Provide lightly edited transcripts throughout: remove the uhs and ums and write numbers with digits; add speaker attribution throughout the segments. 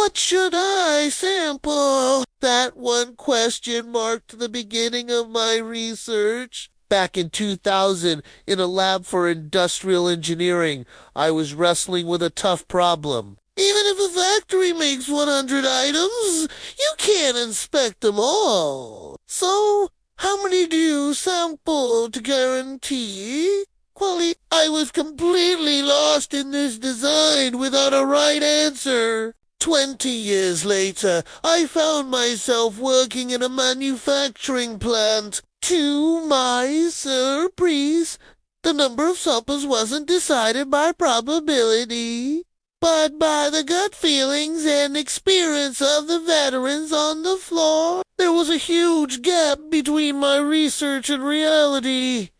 Speaker 1: What should I sample? That one question marked the beginning of my research. Back in 2000, in a lab for industrial engineering, I was wrestling with a tough problem. Even if a factory makes 100 items, you can't inspect them all. So, how many do you sample to guarantee quality? I was completely lost in this design without a right answer. 20 years later, I found myself working in a manufacturing plant. To my surprise, the number of samples wasn't decided by probability, but by the gut feelings and experience of the veterans on the floor. There was a huge gap between my research and reality.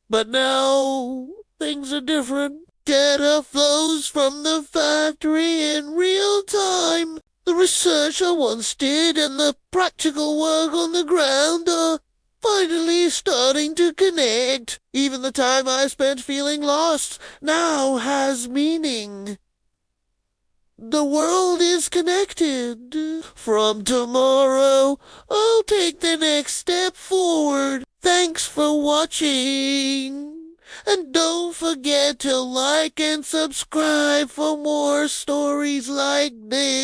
Speaker 1: But now, things are different. Data flows from the factory in real time. The research I once did and the practical work on the ground are finally starting to connect. Even the time I spent feeling lost now has meaning. The world is connected. From tomorrow, I'll take the next step forward. Thanks for watching. And don't forget to like and subscribe for more stories like this.